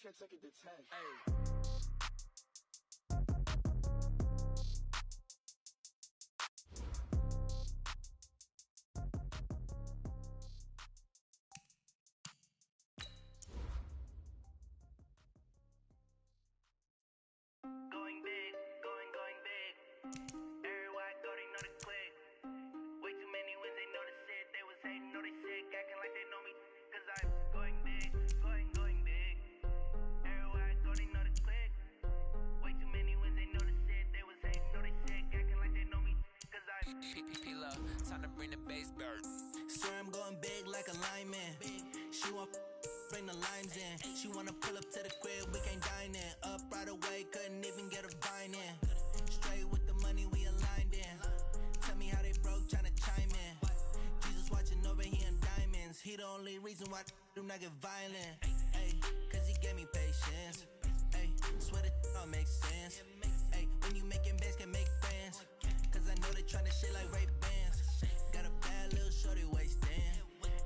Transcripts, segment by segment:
can't take it to 10. Hey. Going big, going big. Everywhere I go, they know the click. Way too many wins, they know the shit. They was hating, know they sick, acting like they know me. Cause I'm going big, going big. Everywhere I go, they know the click. Way too many wins, they know the shit. They was hating, know they sick, acting like they know me. Cause I'm P-P-P-Love, time to bring the bass back. swear I'm going big like a lineman. She want bring the limes in. She wanna pull up to the crib, we can't dine in. Up right away, couldn't even get a vine in. Straight with the money, we aligned in. Tell me how they broke, tryna chime in. Jesus watching over, he in diamonds. He the only reason why do not get violent. Ay, cause he gave me patience. Ay, swear that all makes sense. Ay, when you making bands, can make friends. Cause I know they tryna shit like Ray-Bans. Got a bad little shorty wasting.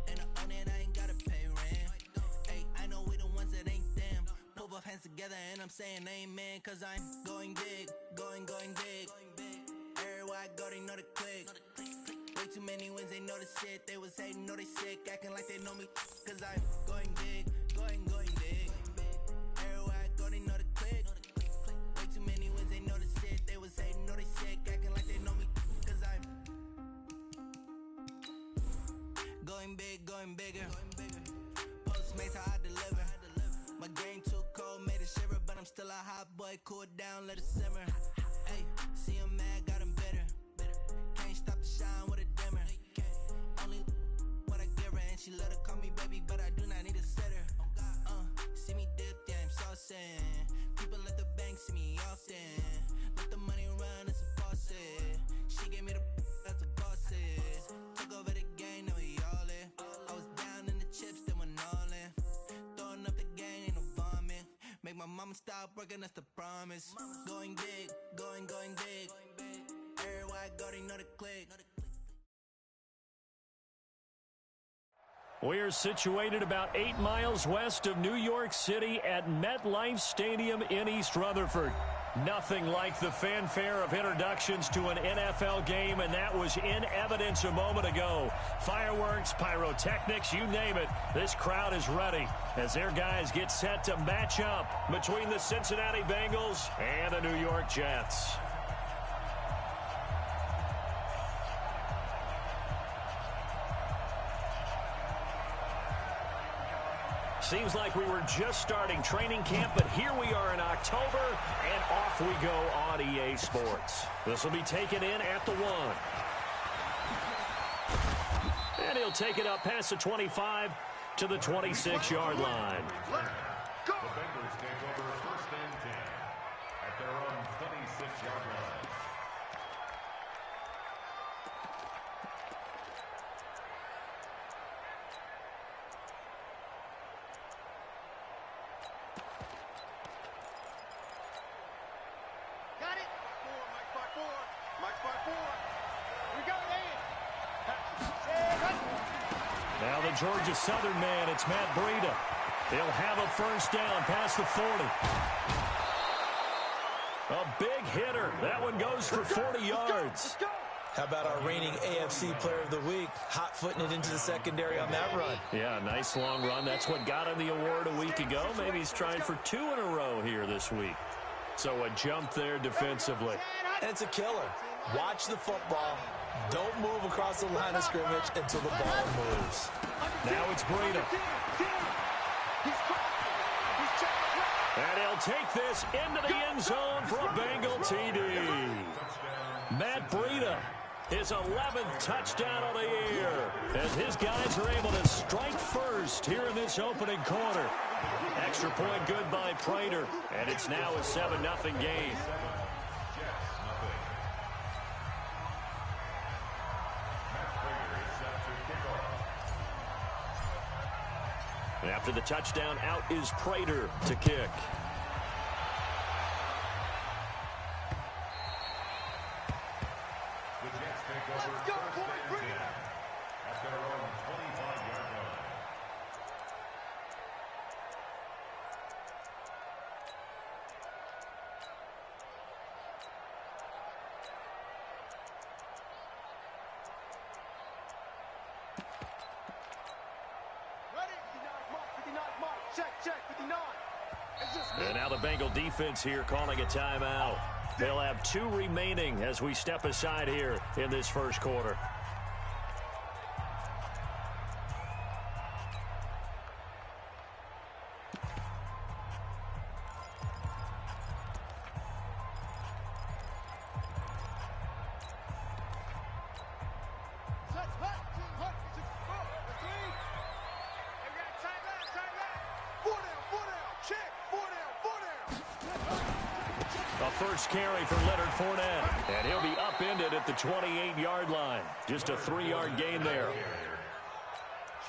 And I own it, I ain't gotta pay rent. Ay, I know we the ones that ain't them. Pull both hands together and I'm saying amen. Cause I'm going big, going big. Everywhere I go, they know the click. Way too many wins, they know the shit. They was hating, know they sick, acting like they know me. Cause I'm going big, going big. Everywhere I go, they know the click. Way too many wins, they know the shit. They was hating, know they sick, acting like they know me. Cause I'm going big, going bigger. Postmates how I deliver. My game too cold, made it shiver, but I'm still a hot boy. Cool it down, let it simmer. Hey, see him mad, got him bitter. Can't stop the shine with a dimmer. Only what I give her, and she let her call me baby, but I do not need a sitter. See me dip, yeah, I'm saucing. People at the bank see me often. Let the money run, it's a faucet. She gave me the that's a boss it. Took over the game, now we all in. I was down in the chips, then went all in. Throwing up the gang, ain't no vomit. Make my mama stop working, that's the promise. Going big, going big. Everywhere I go, they know the click. We're situated about 8 miles west of New York City at MetLife Stadium in East Rutherford. Nothing like the fanfare of introductions to an NFL game, and that was in evidence a moment ago. Fireworks, pyrotechnics, you name it. This crowd is ready as their guys get set to match up between the Cincinnati Bengals and the New York Jets. Seems like we were just starting training camp, but here we are in October, and off we go on EA Sports. This will be taken in at the 1. And he'll take it up past the 25 to the 26-yard line. Let's go! The Bengals take over first and 10 at their own 26-yard line. Now the Georgia Southern man, it's Matt Breida. They'll have a first down past the 40. A big hitter. That one goes for 40 yards. How about our reigning AFC Player of the Week, hot-footing it into the secondary on that run? Yeah, nice long run. That's what got him the award a week ago. Maybe he's trying for 2 in a row here this week. So a jump there defensively. And it's a killer. Watch the football. Don't move across the line of scrimmage until the ball moves. Now it's Breida. And he'll take this into the end zone for a Bengal TD. Matt Breida, his 11th touchdown of the year, as his guys are able to strike first here in this opening quarter. Extra point good by Prater, and it's now a 7-0 game. And after the touchdown, out is Prater to kick. The Jets take over first and 10 at their own 25-yard line. And now the Bengal defense here calling a timeout. They'll have 2 remaining as we step aside here in this first quarter. First carry for Leonard Fournette, and he'll be upended at the 28-yard line. Just a 3-yard gain there.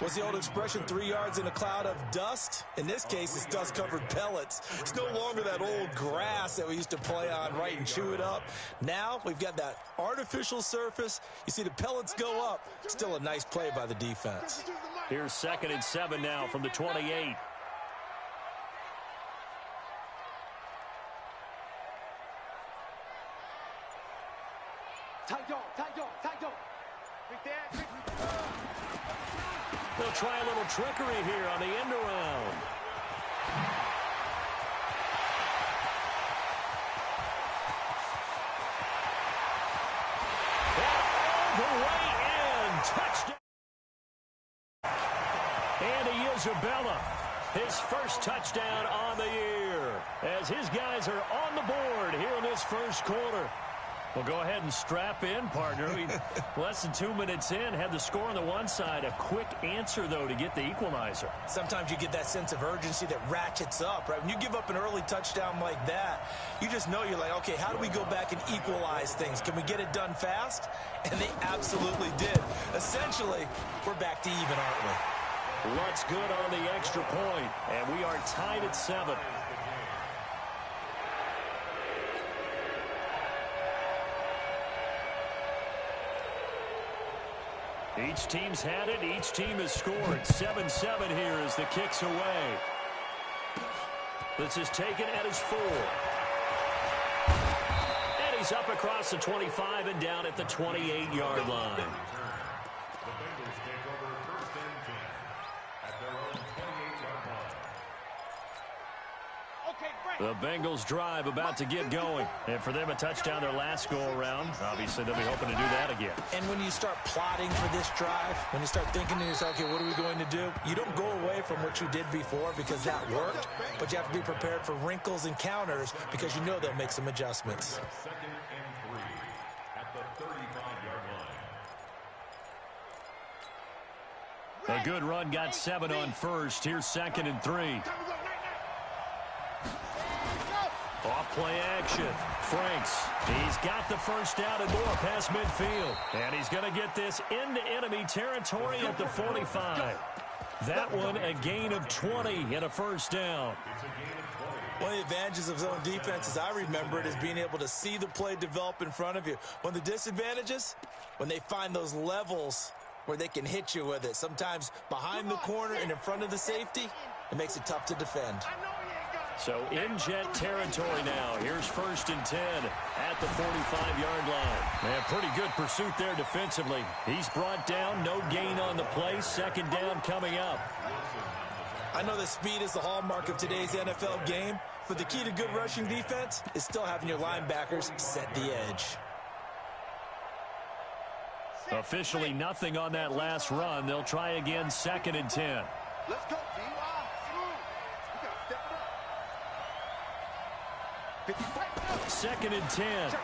What's the old expression, 3 yards in a cloud of dust? In this case, it's dust-covered pellets. It's no longer that old grass that we used to play on, right, and chew it up. Now we've got that artificial surface. You see the pellets go up. Still a nice play by the defense. Here's 2nd and 7 now from the 28. They'll try a little trickery here on the end around. And all the way in. Touchdown. Andy Isabella, his first touchdown on the year, as his guys are on the board here in this first quarter. Well, go ahead and strap in, partner. Less than 2 minutes in, had the score on the one side. A quick answer, though, to get the equalizer. Sometimes you get that sense of urgency that ratchets up, right? When you give up an early touchdown like that, you just know you're like, okay, how do we go back and equalize things? Can we get it done fast? And they absolutely did. Essentially, we're back to even, aren't we? What's good on the extra point, and we are tied at 7. Each team's had it. Each team has scored. 7-7 here as the kick's away. This is taken at his 4. And he's up across the 25 and down at the 28-yard line. The Bengals take over 1st and 10 at their own 28-yard line. The Bengals drive about to get going. And for them, a touchdown their last go-around. Obviously, they'll be hoping to do that again. And when you start plotting for this drive, when you start thinking to yourself, okay, what are we going to do? You don't go away from what you did before because that worked, but you have to be prepared for wrinkles and counters because you know they'll make some adjustments. 2nd and 3 at the 35-yard line. A good run got 7 on first. Here's 2nd and 3. Off play action. Franks. He's got the first down and more past midfield. And he's going to get this into enemy territory at the 45. That one a gain of 20 and a first down. One of the advantages of zone defense, as I remember it, is being able to see the play develop in front of you. One of the disadvantages, when they find those levels where they can hit you with it. Sometimes behind the corner and in front of the safety, it makes it tough to defend. So in jet territory now. Here's 1st and 10 at the 45-yard line. Man, pretty good pursuit there defensively. He's brought down, no gain on the play. 2nd down coming up. I know that speed is the hallmark of today's NFL game, but the key to good rushing defense is still having your linebackers set the edge. Officially nothing on that last run. They'll try again 2nd and 10. Let's go, 2nd and 10.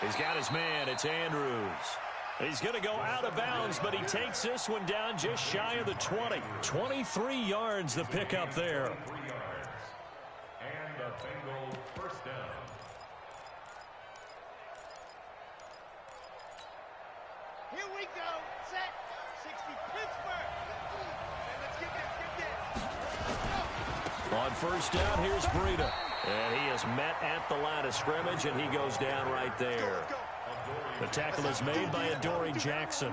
He's got his man. It's Andrews. He's going to go out of bounds, but he takes this one down just shy of the 20. 23 yards the pickup there. 3 yards. And the Bengals first down. Here we go. Set. 60 Pittsburgh. Let's get this. On first down, here's Breida. And he is met at the line of scrimmage, and he goes down right there. The tackle is made by Adoree Jackson.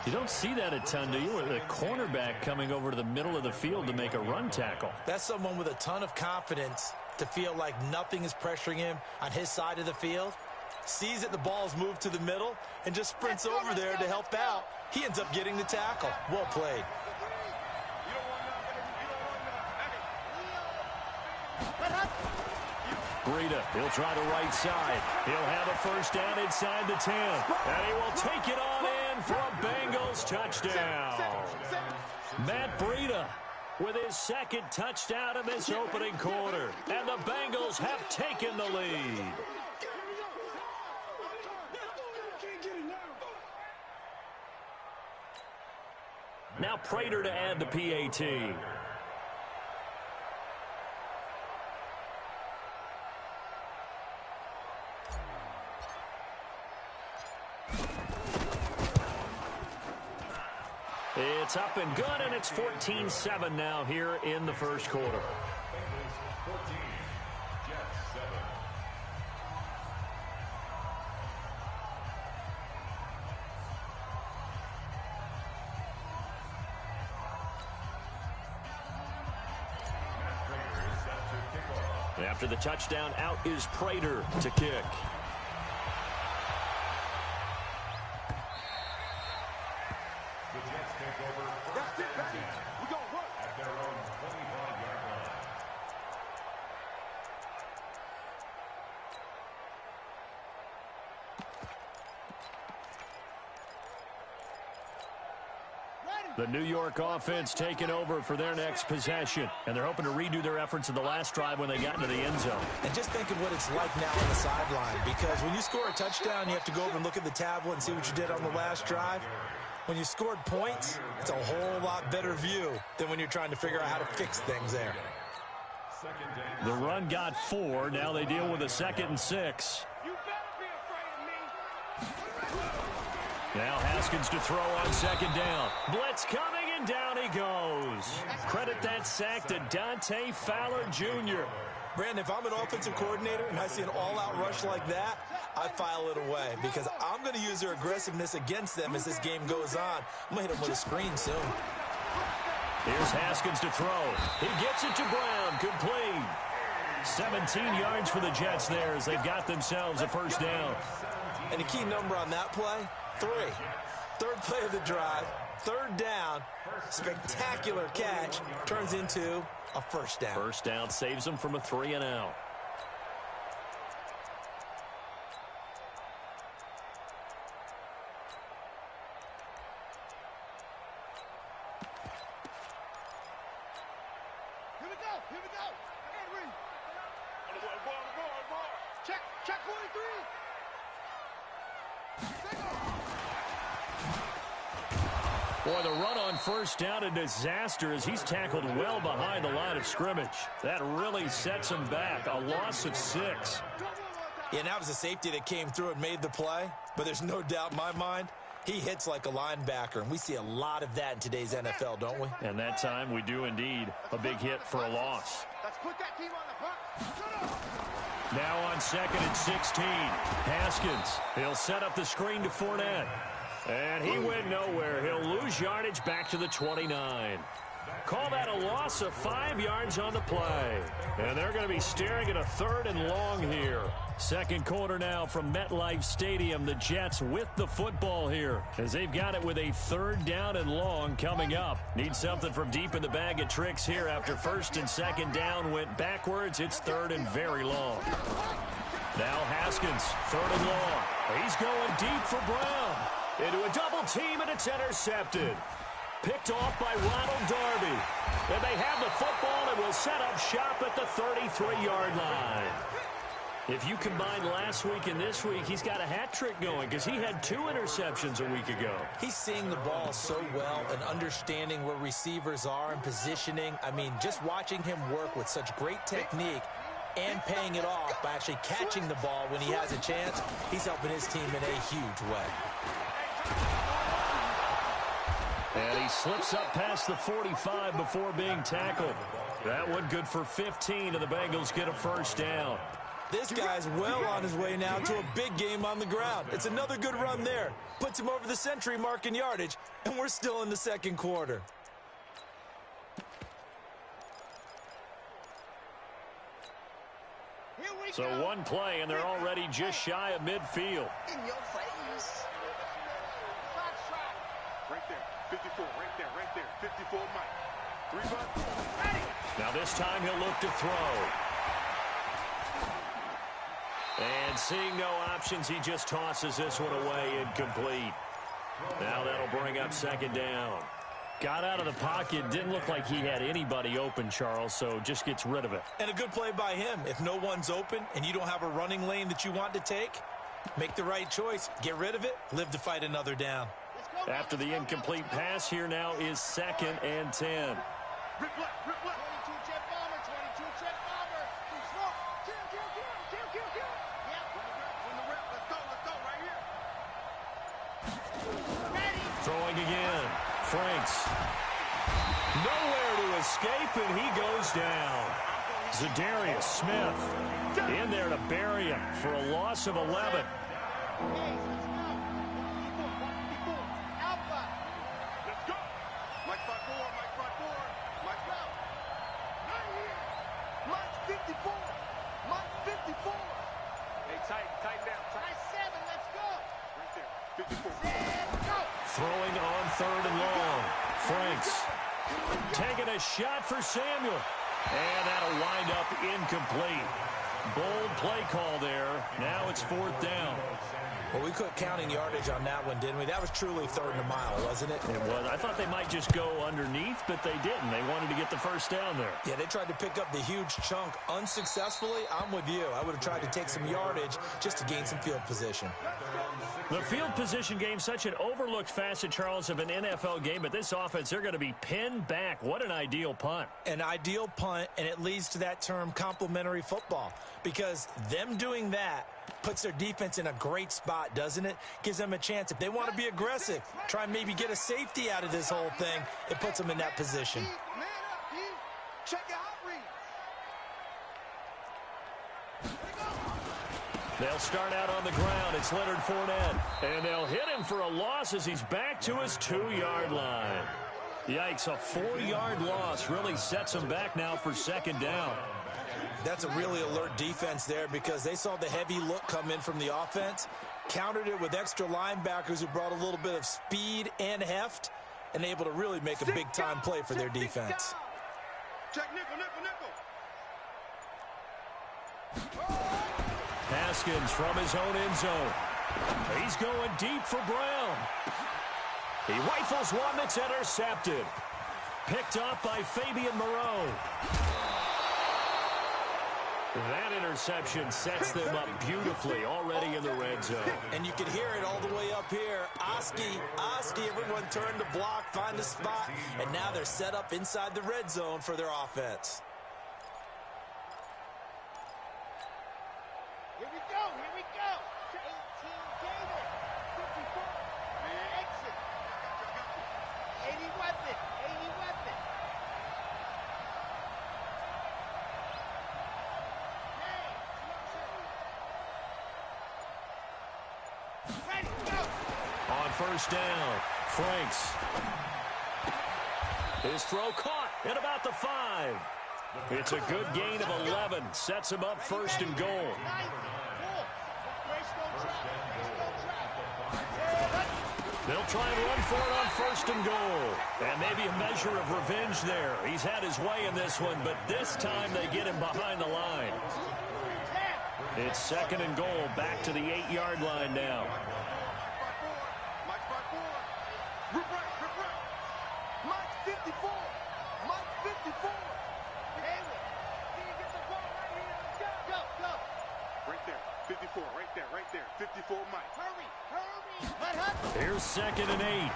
You don't see that a ton, do you? The cornerback coming over to the middle of the field to make a run tackle. That's someone with a ton of confidence to feel like nothing is pressuring him on his side of the field. sees that the ball's moved to the middle, and just sprints over there to help out. He ends up getting the tackle. Well played. Breida, he'll try the right side. He'll have a first down inside the 10. And he will take it on in for a Bengals touchdown. Matt Breida with his second touchdown in this opening quarter. And the Bengals have taken the lead. Now Prater to add the PAT. It's up and good, and it's 14-7 now here in the first quarter. Bengals 14, Jets 7. Matt Prater is set to kick off. After the touchdown, out is Prater to kick. The Jets take over first and 10 at their own 25-yard line. The New York offense taking over for their next possession. And they're hoping to redo their efforts in the last drive when they got into the end zone. And just think of what it's like now on the sideline, because when you score a touchdown, you have to go over and look at the tablet and see what you did on the last drive. When you scored points, it's a whole lot better view than when you're trying to figure out how to fix things there. The run got 4. Now they deal with a 2nd and 6. You better be afraid of me. Now Haskins to throw on 2nd down. Blitz coming, and down he goes. Credit that sack to Dante Fowler Jr. Brandon, if I'm an offensive coordinator and I see an all-out rush like that, I file it away because I'm going to use their aggressiveness against them as this game goes on. I'm going to hit them with a screen soon. Here's Haskins to throw. He gets it to Brown. Complete. 17 yards for the Jets there as they've got themselves a first down. And the key number on that play, 3. Third play of the drive, 3rd down, spectacular catch, turns into a first down. First down saves them from a 3 and out. Here we go. Here we go. Henry. Check 43. Boy, the run on first down, a disaster as he's tackled well behind the line of scrimmage. That really sets him back. A loss of 6. Yeah, and that was a safety that came through and made the play. But there's no doubt in my mind, he hits like a linebacker. And we see a lot of that in today's NFL, don't we? And that time we do indeed. A big hit for a loss. Let's put that team on the front. Now on 2nd and 16. Haskins. He'll set up the screen to Fournette. And he went nowhere. He'll lose yardage back to the 29. Call that a loss of 5 yards on the play. And they're going to be staring at a 3rd and long here. Second quarter now from MetLife Stadium. The Jets with the football here as they've got it with a 3rd down and long coming up. Need something from deep in the bag of tricks here after 1st and 2nd down went backwards. It's 3rd and very long. Now Haskins, 3rd and long. He's going deep for Brown. Into a double team, and it's intercepted. Picked off by Ronald Darby. And they have the football and will set up shop at the 33-yard line. If you combine last week and this week, he's got a hat trick going because he had 2 interceptions a week ago. He's seeing the ball so well and understanding where receivers are and positioning. I mean, just watching him work with such great technique and paying it off by actually catching the ball when he has a chance, he's helping his team in a huge way. And he slips up past the 45 before being tackled. That one good for 15, and the Bengals get a first down. This guy's well on his way now to a big game on the ground. It's another good run there. Puts him over the century mark in yardage, and we're still in the second quarter. Here we So one play, and they're already just shy of midfield. In your face. Right there, 54, right there, 54 Mike. 3 bucks. Ready. Now this time he'll look to throw. And seeing no options, he just tosses this one away, incomplete. Now that'll bring up second down. Got out of the pocket, didn't look like he had anybody open, Charles, so just gets rid of it. And a good play by him. If no one's open and you don't have a running lane that you want to take, make the right choice. Get rid of it. Live to fight another down. After the incomplete pass, here now is 2nd and 10. Rip left, rip left. 22 jet bomber, 22 jet bomber. Kill. Yep. Win the rip. Let's go right here. Ready. Throwing again. Franks. Nowhere to escape, and he goes down. Zadarius Smith in there to bury him for a loss of 11. Throwing on 3rd and long. Franks taking a shot for Samuel. And that'll wind up incomplete. Bold play call there. Now it's 4th down. Well, we quit counting yardage on that one, didn't we? That was truly 3rd and a mile, wasn't it? It was. I thought they might just go underneath, but they didn't. They wanted to get the first down there. Yeah, they tried to pick up the huge chunk unsuccessfully. I'm with you. I would have tried to take some yardage just to gain some field position. The field position game, such an overlooked facet, Charles, of an NFL game, but this offense, they're going to be pinned back. What an ideal punt. An ideal punt, and it leads to that term complementary football, because them doing that puts their defense in a great spot, doesn't it? Gives them a chance. If they want to be aggressive, try and maybe get a safety out of this whole thing, it puts them in that position. Man up, check your hot read. They'll start out on the ground. It's Leonard Fournette. And they'll hit him for a loss as he's back to his 2-yard line. Yikes, a 4-yard loss really sets him back now for 2nd down. That's a really alert defense there, because they saw the heavy look come in from the offense, countered it with extra linebackers who brought a little bit of speed and heft, and able to really make a big-time play for their defense. Check nickel. Haskins from his own end zone. He's going deep for Brown. He rifles one that's intercepted. Picked up by Fabian Moreau. That interception sets them up beautifully already in the red zone. And you can hear it all the way up here. Oski, everyone turned to block, find a spot, and now they're set up inside the red zone for their offense. Here we go. 18 Gator. 54. Exit. 80 weapon. Ready, go. On 1st down, Franks. His throw caught at about the 5. It's a good gain of 11. Sets him up 1st and goal. They'll try and run for it on 1st and goal. And maybe a measure of revenge there. He's had his way in this one, but this time they get him behind the line. It's 2nd and goal, back to the 8-yard line now. Rip right. Mike 54. Haley, can you get the ball right here? Go. Right there. 54 Mike. Hurry. Here's 2nd and 8.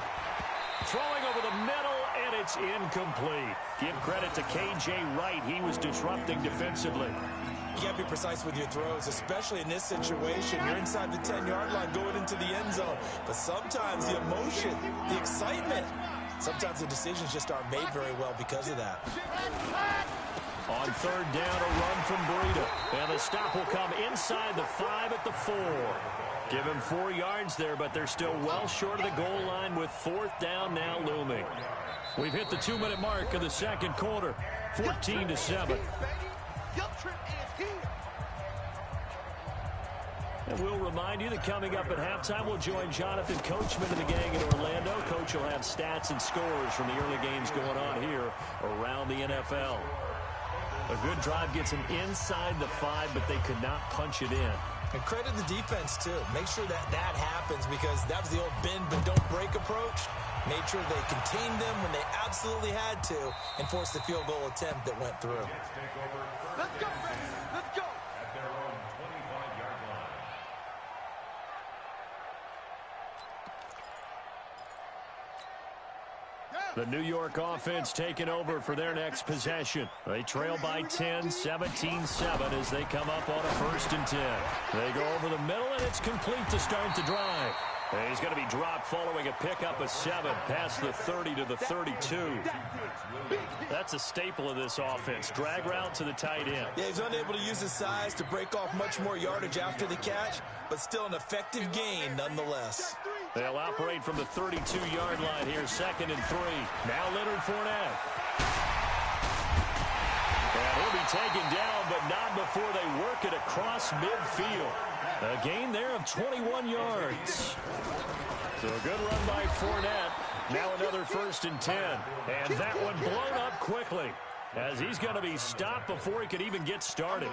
Throwing over the middle, and it's incomplete. Give credit to K.J. Wright. He was disrupting defensively. You got to be precise with your throws, especially in this situation. You're inside the 10-yard line going into the end zone. But sometimes the emotion, the excitement, sometimes the decisions just aren't made very well because of that. On 3rd down, a run from Breida. And the stop will come inside the 5 at the 4. Give him 4 yards there, but they're still well short of the goal line with 4th down now looming. We've hit the 2-minute mark of the 2nd quarter, 14-7. And we'll remind you that coming up at halftime, we'll join Jonathan Coachman and the gang in Orlando. Coach will have stats and scores from the early games going on here around the NFL. A good drive gets them inside the 5, but they could not punch it in. And credit the defense, too. Make sure that happens, because that was the old bend but don't break approach. Made sure they contained them when they absolutely had to and forced the field goal attempt that went through. Let's go, baby. Let's go. At their own 25-yard line. The New York offense taking over for their next possession. They trail by 10, 17-7 as they come up on a 1st and 10. They go over the middle, and it's complete to start the drive. And he's going to be dropped following a pickup of 7 past the 30 to the 32. That's a staple of this offense. Drag route to the tight end. Yeah, he's unable to use his size to break off much more yardage after the catch, but still an effective gain nonetheless. They'll operate from the 32-yard line here, 2nd and 3. Now Leonard Fournette. And he'll be taken down, but not before they work it across midfield. A gain there of 21 yards. So a good run by Fournette. Now another 1st and 10. And that one blown up quickly, as he's going to be stopped before he could even get started.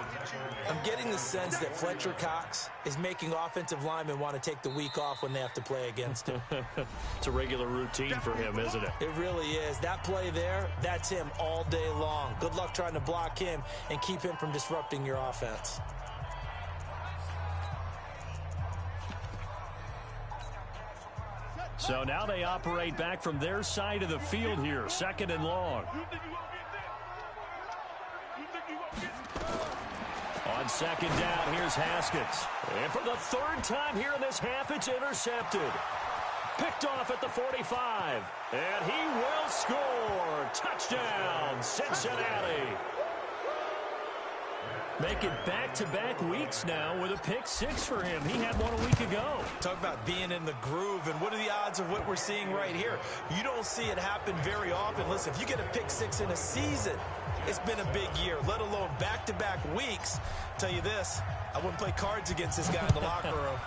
I'm getting the sense that Fletcher Cox is making offensive linemen want to take the week off when they have to play against him. It's a regular routine for him, isn't it? It really is. That play there, that's him all day long. Good luck trying to block him and keep him from disrupting your offense. So now they operate back from their side of the field here, 2nd and long. On 2nd down, here's Haskins. And for the 3rd time here in this half, it's intercepted. Picked off at the 45. And he will score. Touchdown, Cincinnati. Making back-to-back weeks now with a pick 6 for him. He had one a week ago. Talk about being in the groove, and what are the odds of what we're seeing right here? You don't see it happen very often. Listen, if you get a pick 6 in a season, it's been a big year, let alone back-to-back weeks. I'll tell you this, I wouldn't play cards against this guy in the locker room.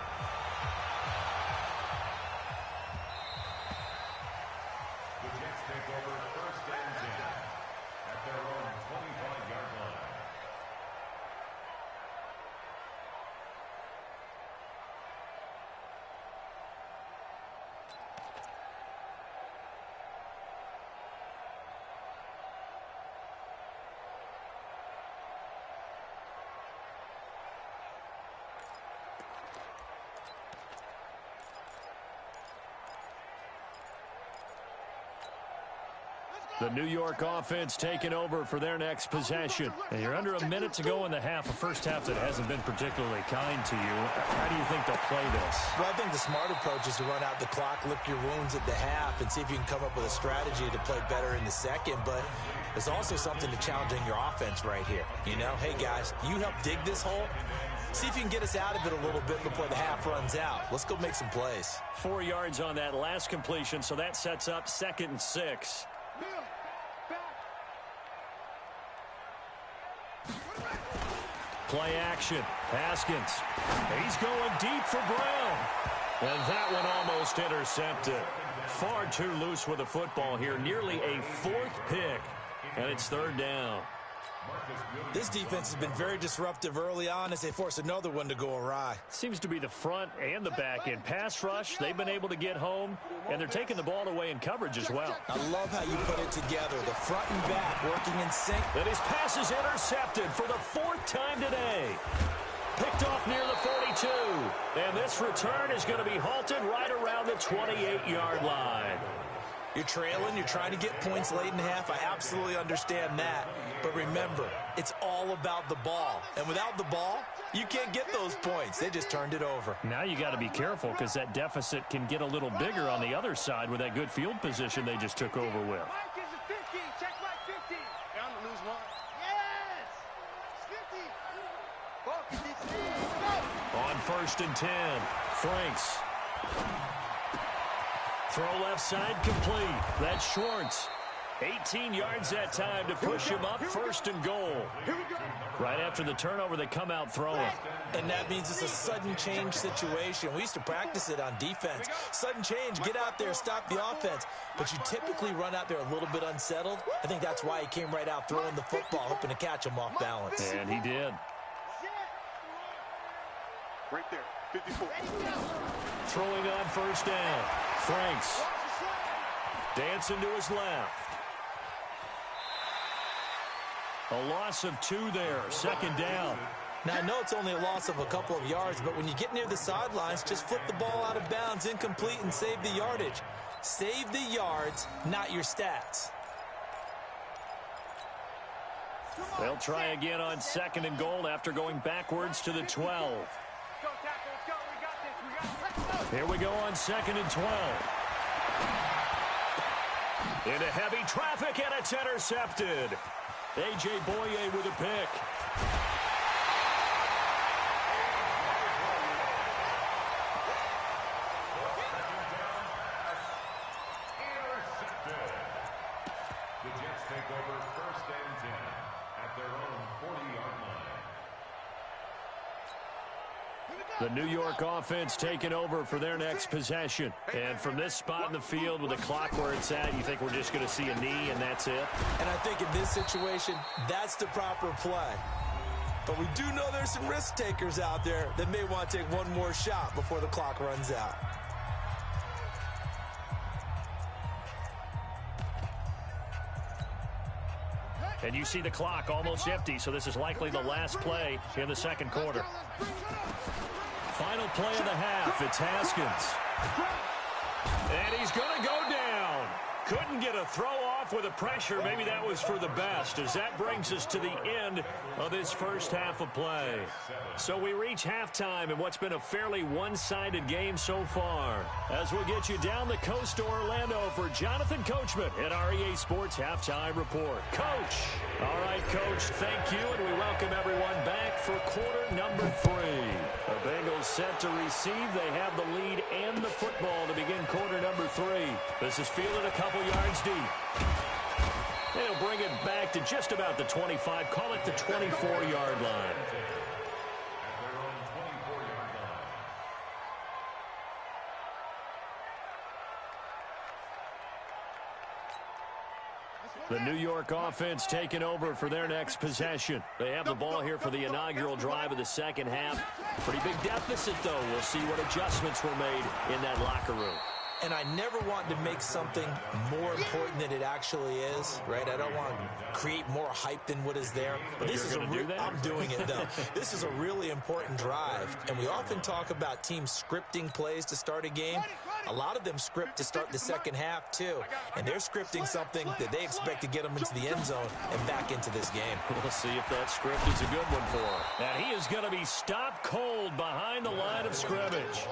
The Jets take over 1st and 10 at their own 25-yard line. The New York offense taking over for their next possession. And you're under a minute to go in the half, a first half that hasn't been particularly kind to you. How do you think they'll play this? Well, I think the smart approach is to run out the clock, lick your wounds at the half, and see if you can come up with a strategy to play better in the second. But there's also something to challenging your offense right here. You know, hey, guys, you help dig this hole. See if you can get us out of it a little bit before the half runs out. Let's go make some plays. 4 yards on that last completion, so that sets up 2nd and 6. Play action. Haskins. He's going deep for Brown. And that one almost intercepted. Far too loose with the football here. Nearly a 4th pick. And it's 3rd down. This defense has been very disruptive early on as they force another one to go awry. Seems to be the front and the back end. Pass rush, they've been able to get home, and they're taking the ball away in coverage as well. I love how you put it together. The front and back working in sync. And his pass is intercepted for the 4th time today. Picked off near the 42. And this return is going to be halted right around the 28-yard line. You're trailing, you're trying to get points late in the half. I absolutely understand that. But remember, it's all about the ball. And without the ball, you can't get those points. They just turned it over. Now you got to be careful because that deficit can get a little bigger on the other side with that good field position they just took over with. Mike is a 50. Check Mike 50. Down to lose one. Yes! It's 50. Go! On 1st and 10, Franks. Throw left side complete. That's Schwartz. 18 yards that time to push him up 1st and goal. Right after the turnover, they come out throwing. And that means it's a sudden change situation. We used to practice it on defense. Sudden change, get out there, stop the offense. But you typically run out there a little bit unsettled. I think that's why he came right out throwing the football, hoping to catch him off balance. And he did. Right there, 54. Throwing on 1st down. Franks dancing to his left. A loss of 2 there, 2nd down. Now, I know it's only a loss of a couple of yards, but when you get near the sidelines, just flip the ball out of bounds, incomplete, and save the yardage. Save the yards, not your stats. They'll try again on 2nd and goal after going backwards to the 12. Here we go on 2nd and 12. Into heavy traffic, and it's intercepted. A.J. Boye with a pick. Intercepted. The Jets take over 1st and 10 at their own 40-yard line. The New York offense taking over for their next possession. And from this spot in the field with the clock where it's at, you think we're just going to see a knee and that's it? And I think in this situation, that's the proper play. But we do know there's some risk takers out there that may want to take one more shot before the clock runs out. And you see the clock almost empty, so this is likely the last play in the 2nd quarter. Final play of the half, it's Haskins. And he's going to go down. Couldn't get a throw off with the pressure. Maybe that was for the best, as that brings us to the end of this 1st half of play. So we reach halftime in what's been a fairly one-sided game so far. As we'll get you down the coast to Orlando for Jonathan Coachman at our EA Sports Halftime Report. Coach! All right, Coach, thank you, and we welcome everyone back for quarter number 3. The Bengals set to receive. They have the lead and the football to begin quarter number 3. This is fielded a couple yards deep. They'll bring it back to just about the 25, call it the 24-yard line. The New York offense taking over for their next possession. They have the ball here for the inaugural drive of the 2nd half. Pretty big deficit, though. We'll see what adjustments were made in that locker room. And I never want to make something more important than it actually is, right? I don't want to create more hype than what is there. But this is I'm doing it, though. This is a really important drive. And we often talk about teams scripting plays to start a game. A lot of them script to start the 2nd half, too. And they're scripting something that they expect to get them into the end zone and back into this game. We'll see if that script is a good one for him. And he is going to be stopped cold behind the line of scrimmage.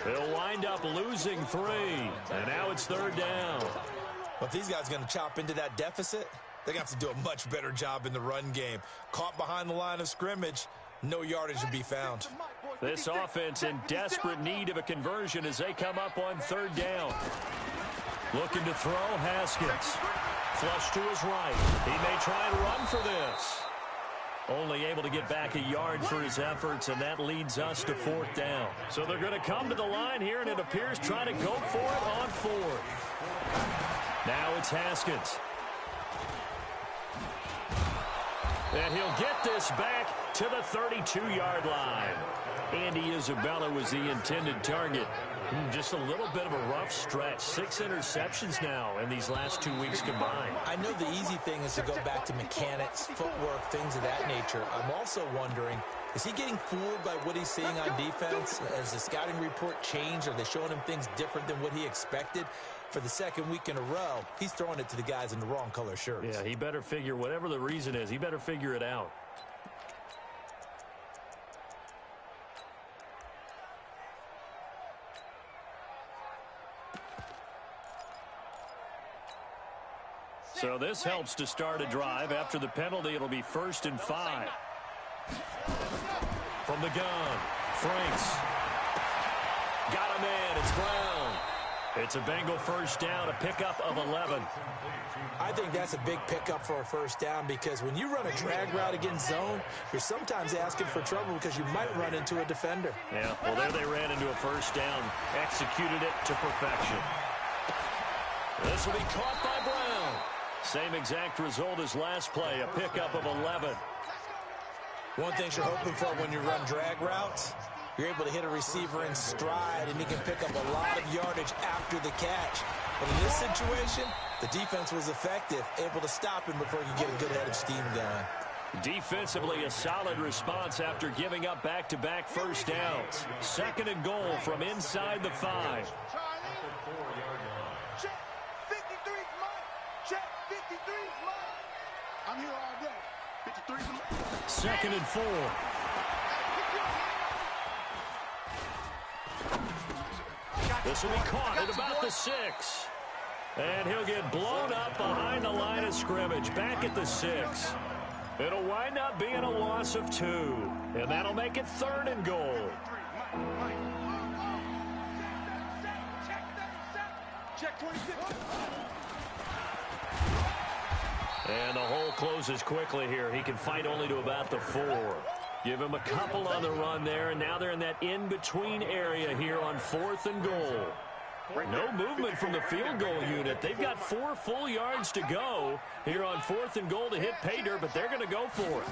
They'll wind up losing 3. And now it's 3rd down. Well, if these guys are going to chop into that deficit, they're going to have to do a much better job in the run game. Caught behind the line of scrimmage, no yardage to be found. This offense in desperate need of a conversion as they come up on 3rd down. Looking to throw, Haskins. Flush to his right. He may try and run for this. Only able to get back a yard for his efforts, and that leads us to 4th down. So they're going to come to the line here, and it appears trying to go for it on 4th. Now it's Haskins. And he'll get this back to the 32-yard line. Andy Isabella was the intended target. Just a little bit of a rough stretch. 6 interceptions now in these last 2 weeks combined. I know the easy thing is to go back to mechanics, footwork, things of that nature. I'm also wondering, is he getting fooled by what he's seeing on defense? Has the scouting report changed? Are they showing him things different than what he expected? For the 2nd week in a row, he's throwing it to the guys in the wrong color shirts. Yeah, he better figure, whatever the reason is, he better figure it out. So this helps to start a drive. After the penalty, it'll be 1st and 5. From the gun, Franks. Got a man, it's Brown. It's a Bengal first down, a pickup of 11. I think that's a big pickup for a first down because when you run a drag route against zone, you're sometimes asking for trouble because you might run into a defender. Yeah, well, there they ran into a first down, executed it to perfection. This will be caught by Brown. Same exact result as last play, a pickup of 11. One thing you're hoping for when you run drag routes, you're able to hit a receiver in stride, and he can pick up a lot of yardage after the catch. But in this situation, the defense was effective, able to stop him before he could get a good head of steam going. Defensively, a solid response after giving up back-to-back first downs. 2nd and goal from inside the 5. Check 53's mine. Check 53's mine. I'm here all day. 53's mine. 2nd and 4. This will be caught at about the 6. And he'll get blown up behind the line of scrimmage, back at the 6. It'll wind up being a loss of 2. And that'll make it 3rd and goal. Check 26. And the hole closes quickly here. He can fight only to about the 4. Give him a couple on the run there, and now they're in that in-between area here on 4th and goal. No movement from the field goal unit. They've got 4 full yards to go here on 4th and goal to hit pay dirt, but they're going to go for it.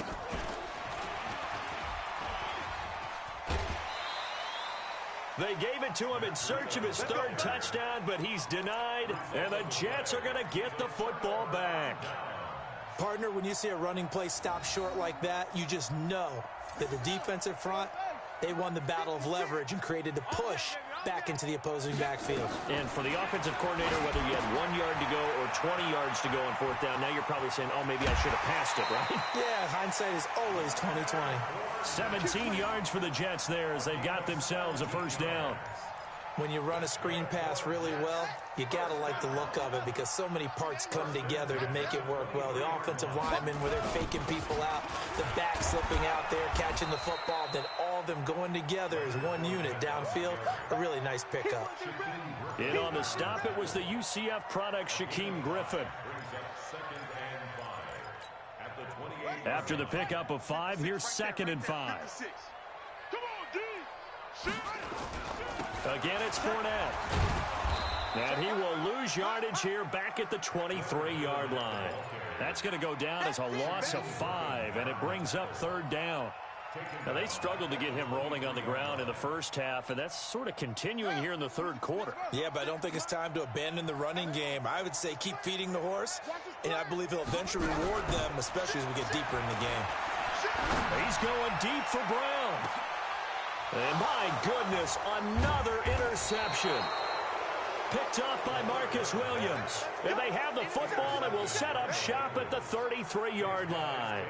They gave it to him in search of his 3rd touchdown, but he's denied, and the Jets are going to get the football back. Partner, when you see a running play stop short like that, you just know that the defensive front, they won the battle of leverage and created the push back into the opposing backfield. And for the offensive coordinator, whether you had 1 yard to go or 20 yards to go on 4th down, now you're probably saying, oh, maybe I should have passed it, right? Yeah, hindsight is always 20/20. 17 yards for the Jets there as they've got themselves a first down. When you run a screen pass really well, you got to like the look of it because so many parts come together to make it work well. The offensive linemen, where they're faking people out, the back slipping out there, catching the football, then all of them going together as one unit downfield. A really nice pickup. And on the stop, it was the UCF product, Shaquem Griffin. After the pickup of 5, here's 2nd and 5. Again, it's Fournette. And he will lose yardage here back at the 23-yard line. That's going to go down as a loss of 5, and it brings up 3rd down. Now, they struggled to get him rolling on the ground in the first half, and that's sort of continuing here in the 3rd quarter. Yeah, but I don't think it's time to abandon the running game. I would say keep feeding the horse, and I believe he'll eventually reward them, especially as we get deeper in the game. He's going deep for Brown. And my goodness, another interception. Picked off by Marcus Williams. And they have the football and will set up shop at the 33-yard line.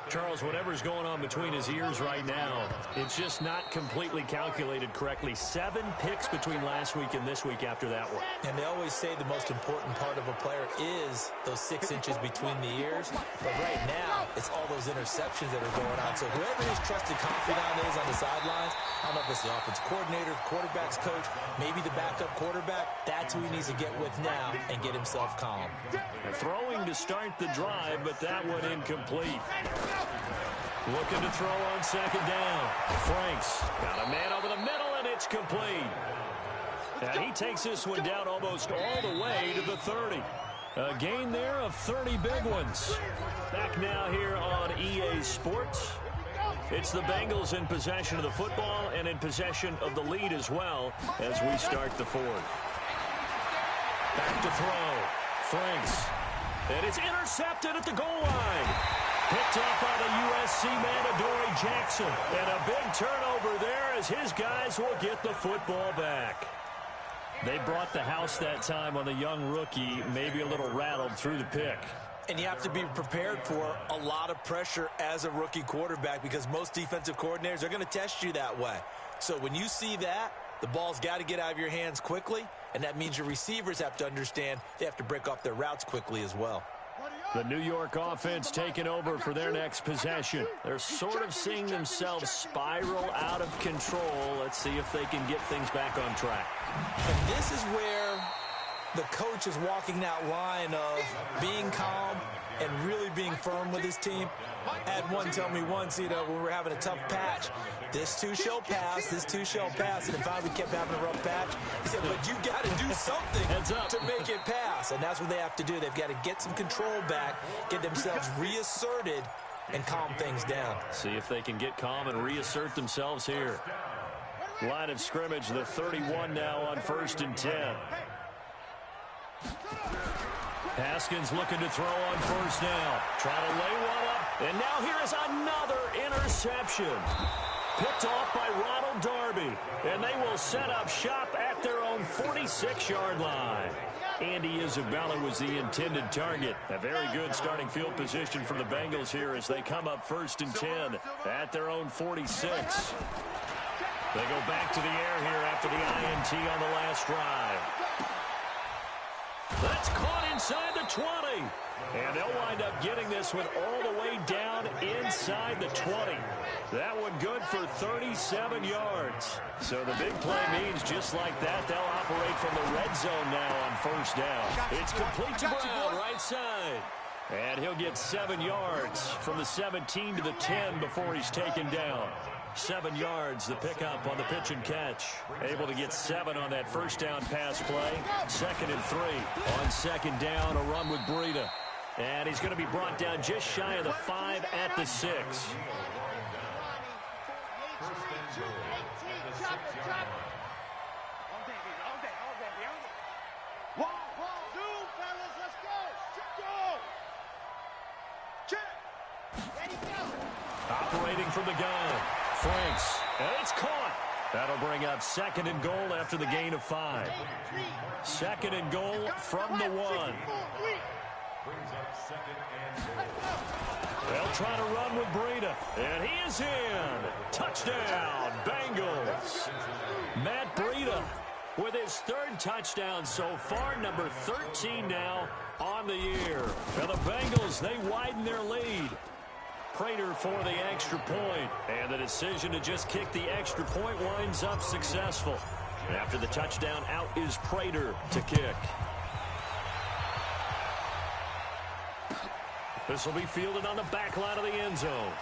Charles, whatever's going on between his ears right now, it's just not completely calculated correctly. 7 picks between last week and this week after that one. And they always say the most important part of a player is those 6 inches between the ears. But right now, it's all those interceptions that are going on. So whoever his trusted confidant is on the sidelines, I don't know if it's the offensive coordinator, the quarterback's coach, maybe the backup quarterback, that's who he needs to get with now and get himself calm. Throwing to start the drive, but that one incomplete. Looking to throw on 2nd down. Franks got a man over the middle, and it's complete. And he takes this one down almost all the way to the 30. A gain there of 30 big ones. Back now here on EA Sports. It's the Bengals in possession of the football and in possession of the lead as well as we start the 4th. Back to throw. Franks. And it's intercepted at the goal line. Picked up by the USC man, Adoree Jackson. And a big turnover there as his guys will get the football back. They brought the house that time on the young rookie, maybe a little rattled through the pick. And you have to be prepared for a lot of pressure as a rookie quarterback because most defensive coordinators are going to test you that way. So when you see that, the ball's got to get out of your hands quickly, and that means your receivers have to understand they have to break off their routes quickly as well. The New York offense taking over for their next possession. They're sort of seeing themselves spiral out of control. Let's see if they can get things back on track. And this is where the coach is walking that line of being calm and really being firm with his team. I had one tell me once, when we were having a tough patch, this too shall pass, this too shall pass. And if I kept having a rough patch, he said, but you got to do something to make it pass. And that's what they have to do. They've got to get some control back, get themselves reasserted, and calm things down. See if they can get calm and reassert themselves here. Line of scrimmage, the 31 now on 1st and 10. Haskins looking to throw on 1st down. Trying to lay one up. And now here is another interception. Picked off by Ronald Darby. And they will set up shop at their own 46-yard line. Andy Isabella was the intended target. A very good starting field position for the Bengals here as they come up 1st and 10 at their own 46. They go back to the air here after the INT on the last drive. That's caught inside the 20. And they'll wind up getting this one all the way down inside the 20. That one good for 37 yards. So the big play means just like that, they'll operate from the red zone now on 1st down. It's complete to Brown, right side. And he'll get 7 yards from the 17 to the 10 before he's taken down. 7 yards, the pickup on the pitch and catch. Able to get 7 on that 1st down pass play. 2nd and 3. On 2nd down, a run with Breida. And he's going to be brought down just shy of the 5 at the 6. Operating from the gun. Franks, and it's caught. That'll bring up 2nd and goal after the gain of 5. 2nd and goal from the 1. They'll try to run with Breida, and he is in. Touchdown, Bengals. Matt Breida with his 3rd touchdown so far, number 13 now on the year. And the Bengals, they widen their lead. Prater for the extra point, and the decision to just kick the extra point winds up successful. After the touchdown, out is Prater to kick. This will be fielded on the back line of the end zone.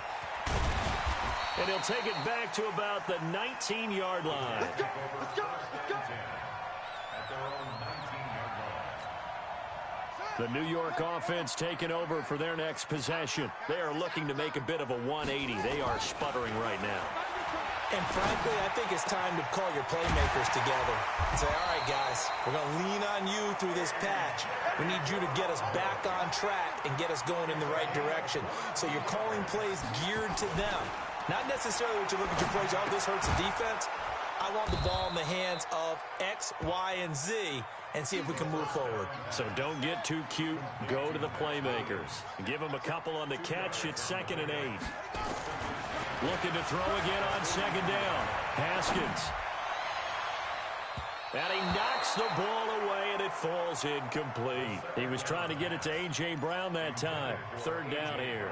And he'll take it back to about the 19-yard line. Let's go, let's go, let's go. The New York offense taking over for their next possession. They are looking to make a bit of a 180. They are sputtering right now. And frankly, I think it's time to call your playmakers together and say, all right, guys, we're going to lean on you through this patch. We need you to get us back on track and get us going in the right direction. So you're calling plays geared to them. Not necessarily what you look at your plays, oh, this hurts the defense. I want the ball in the hands of X, Y, and Z and see if we can move forward. So don't get too cute. Go to the playmakers. Give them a couple on the catch. It's 2nd and 8. Looking to throw again on 2nd down. Haskins. And he knocks the ball away, and it falls incomplete. He was trying to get it to A.J. Brown that time. 3rd down here.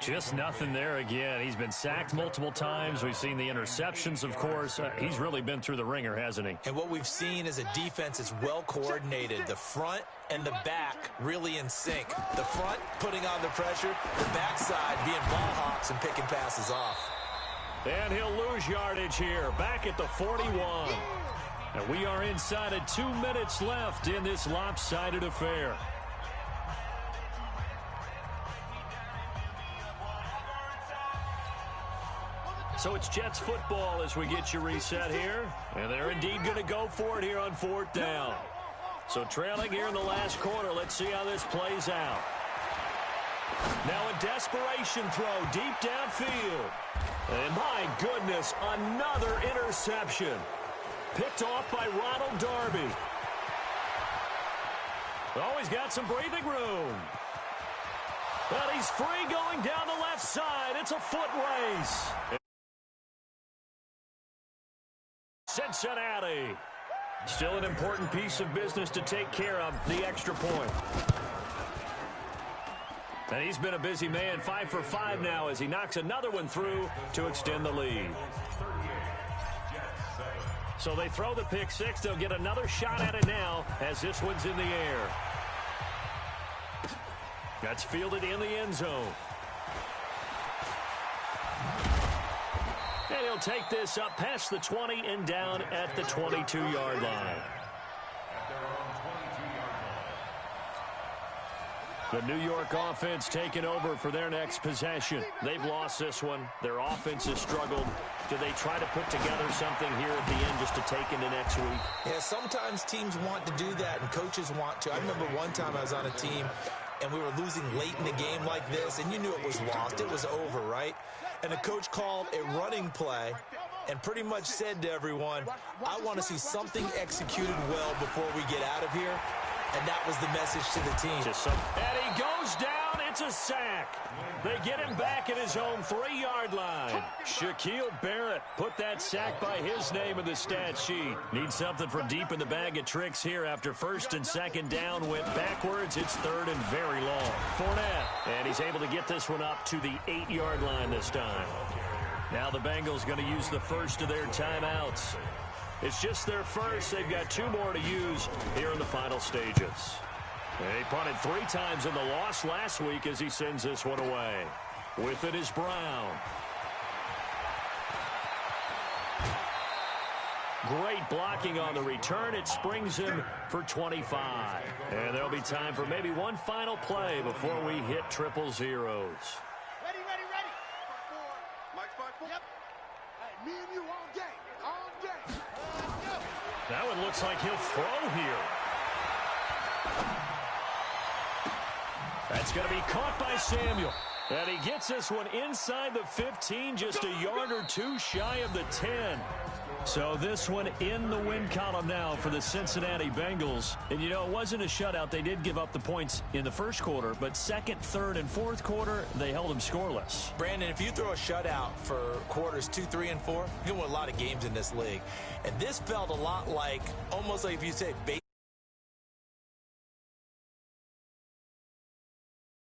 Just nothing there again. He's been sacked multiple times. We've seen the interceptions, of course. He's really been through the ringer, hasn't he? And what we've seen is a defense that's well coordinated. The front and the back really in sync. The front putting on the pressure, the backside being ball hawks and picking passes off. And he'll lose yardage here, back at the 41. And we are inside of 2 minutes left in this lopsided affair. So it's Jets football as we get you reset here. And they're indeed going to go for it here on 4th down. So trailing here in the last quarter. Let's see how this plays out. Now a desperation throw deep downfield. And my goodness, another interception. Picked off by Ronald Darby. Oh, he's got some breathing room. But he's free going down the left side. It's a foot race. Cincinnati. Still an important piece of business to take care of, the extra point. And he's been a busy man, 5 for 5 now as he knocks another one through to extend the lead. So they throw the pick six. They'll get another shot at it now as this one's in the air. That's fielded in the end zone. And he'll take this up past the 20 and down at the 22-yard line. The New York offense taking over for their next possession. They've lost this one. Their offense has struggled. Do they try to put together something here at the end just to take into next week? Yeah, sometimes teams want to do that and coaches want to. I remember one time I was on a team and we were losing late in the game like this, and you knew it was lost. It was over, right? And the coach called a running play and pretty much said to everyone, I want to see something executed well before we get out of here. And that was the message to the team. And he goes down. It's a sack. They get him back at his own 3-yard line. Shaquille Barrett put that sack by his name in the stat sheet. Needs something from deep in the bag of tricks here after first and second down went backwards. It's third and very long. Fournette. And he's able to get this one up to the 8-yard line this time. Now the Bengals going to use the first of their timeouts. It's just their first. They've got 2 more to use here in the final stages. They punted 3 times in the loss last week as he sends this one away. With it is Brown. Great blocking on the return. It springs him for 25. And there'll be time for maybe one final play before we hit triple zeros. Ready. Mike's 5-4. Yep. Hey, me and you all day. All day. That one looks like he'll throw here. That's going to be caught by Samuel. And he gets this one inside the 15, just a yard or 2 shy of the 10. So this one in the win column now for the Cincinnati Bengals. And, you know, it wasn't a shutout. They did give up the points in the first quarter, but second, third, and fourth quarter, they held them scoreless. Brandon, if you throw a shutout for quarters 2, 3, and 4, you can win a lot of games in this league. And this felt a lot like, almost like if you say,